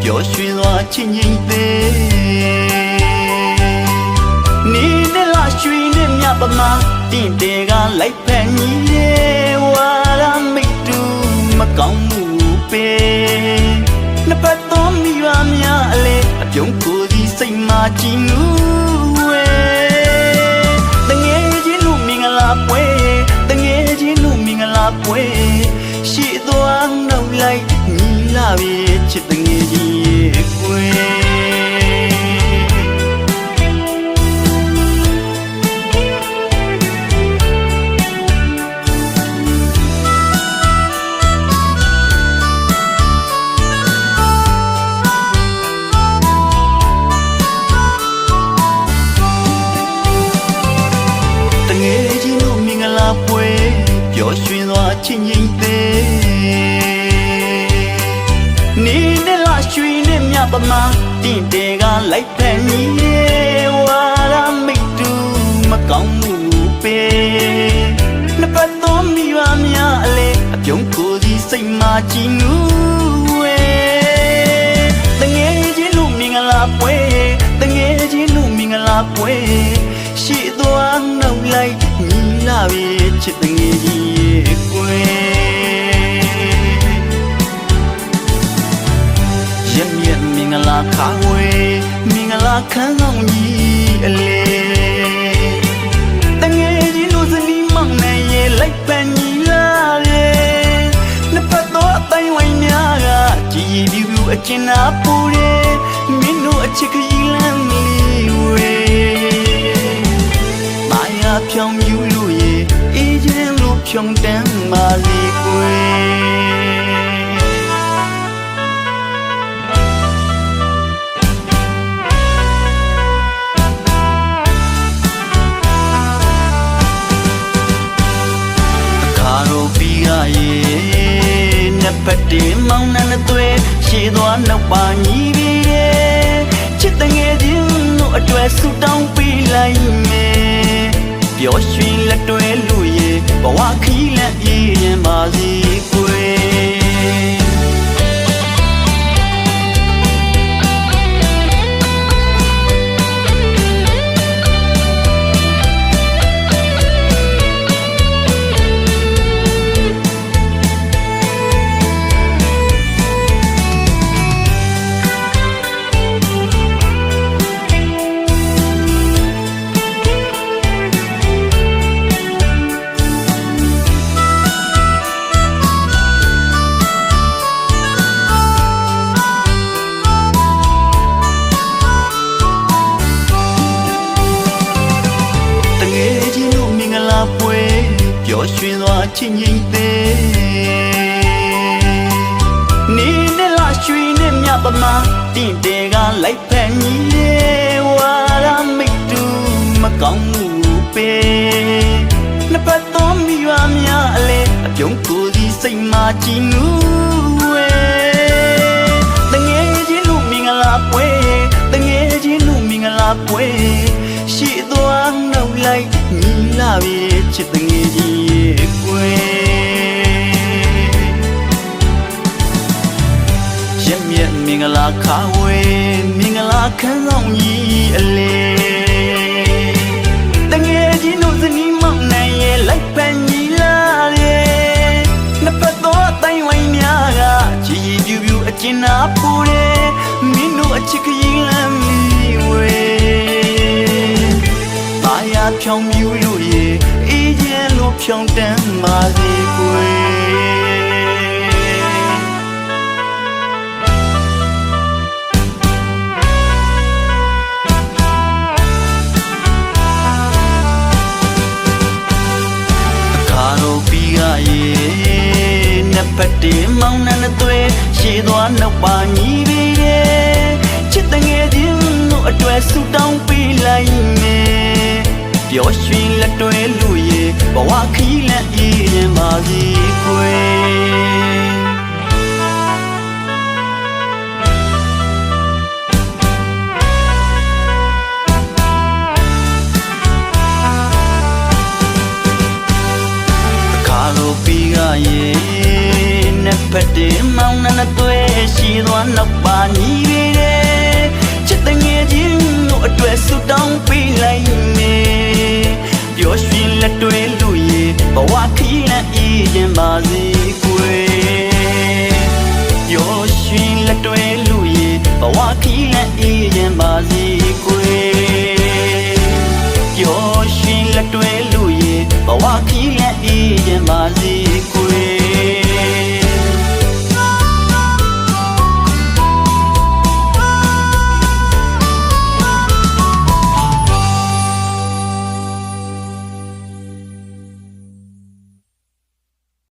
ျော်ရွှင်စွာချစ်ငြိမ်သေးနေနဲ့လာရွှေနဲ့မြပမာတင့်တယ်ကလိုက်ဖက်ညီရဲ့ဝါရမိတ်တူမကောင်းမှုပဲနှစ်ပတ်တော်မိပါများအလေအပြုံးကိုစီစိတ်မှကြည်နူးဝဲတငယ်ချင်းလူမင်္ဂလာပွဲတငယ်ချင်းလူမင်္ဂလာပွဲရှိသွားနောက်လိုက်ညီလာပြီချစ်တငယ်ချင်းရဲ့ကွယ်ပျော်ရွှင်စွာချစ်ငြိမ်သေးနေနဲ့လာရွှေနဲ့မြပမာတင့်တယ်ကလိုက်ဖက်ညီရဲ့ဝါရမိတ်တူမကောင်းမှုပဲနှစ်ပတ်တော်မိပါများအလေအပြုံးကိုစီစိတ်မှကြည်နူးဝဲတငယ်ချင်းလူမင်္ဂလာပွဲတငယ်ချင်းလူမင်္ဂလာပွဲရှိသွားနောက်လိုက်ညီလာပြီချစ်တငယ်ကြီးရဲ့ကွယ်ရမြတ်မင်္ဂလာခါဝေမင်္ဂလာခန်းဆောင်ကြီးအလေတငယ်ကြီးလူစနီးမောင်နဲ့ရဲ့လိုက်ပန်ညီလာတယ်နှစ်ပတ်တော့အတိုင်းဝိုင်းများကကြည်ပြူပြူအကျဉ်းနာပူတယ်မင်းတို့အချစ်ခရီးလမ်းလေးဝေဖြောင်းမြူလို့ရေအေးချမ်းလို့ဖြောင်းတန်းမာလေကွယ်အခါတော့ပြီးရရဲ့နှစ်ပတ်တည်းမောင်းနှံတဲ့သွေးရှည်သွားနောက်ပါညီပြီတဲ့ချစ်တငယ်ချင်းတို့အတွက်ဆူတောင်းပေးလိုက်မယ်ပျော်ရွှင်လက်တွဲလို့ရေဘဝခီးလက်ပြေးရင်ပါစီကွယ်ပွဲပျော်ရွှင်စွာချစ်ငြိမ်သေးနေနဲ့လာရွှေနဲ့မြပမာတင့်တယ်ကလိုက်ဖက်ညီရဲ့ဝါရမိတ်တူမကောင်းမှုပဲနှစ်ပတ်တော်မိပါများအလေအပြုံးကိုစီစိတ်မှကြည်နူးဝဲတငယ်ချင်းလူမင်္ဂလာပွဲတငယ်ချင်းလူမင်္ဂလာပွဲရှိသွားနောက်လိုက်ညီလာပြီချစ်တငယ်ကြီးရဲ့ကွယ်ရမြတ်မင်္ဂလာခါဝေမင်္ဂလာခန်းဆောင်ကြီးအလေတငယ်ချင်းတို့စနီးမောင်နိုင်ရဲ့လိုက်ပန်ညီလာတယ်နှစ်ပတ်တော့အတိုင်းဝိုင်းများကကြည်ပြူပြူအကျဉ်းနာပူတယ်မင်းတို့အချစ်ခရီးလမ်းလီဝေဖြောင်းမြူလို့ရေအေးချမ်းလို့ဖြောင်းတန်းမာစေကွယ်အခါတော့ပြီးရရဲ့နှစ်ပတ်တည်းမောင်းနှံတဲ့သွေးရှည်သွားနောက်ပါညီပြီတဲ့ချစ်တငယ်ချင်းတို့အတွက်ဆူတောင်းပေးလိုက်မယ်ပျော်ရွှင်လက်တွဲလို့ရေဘဝခီးလက်အေးရင်ပါစီကွယ်အခါလိုပြီးရရဲ့နှစ်ဖက်တည်းမောင်းနှံသွေးရှိသွားနောက်ပါ ညီတွေတဲ့ချစ်တဲ့ငယ်ချင်းတို့အတွက်ဆူတောင်းပေးလိုက်မယ်ပျော်ရွှင်လက်တွဲလို့ရေဘဝခီးလန်းအေးရင်ပါစေကွယ်ပျော်ရွှင်လက်တွဲလို့ရေဘဝခီးလန်းအေးရင်ပါစေကွယ်ပျော်ရွှင်လက်တွဲလို့ရေဘဝခီးလန်းအေးရင်ပါစေ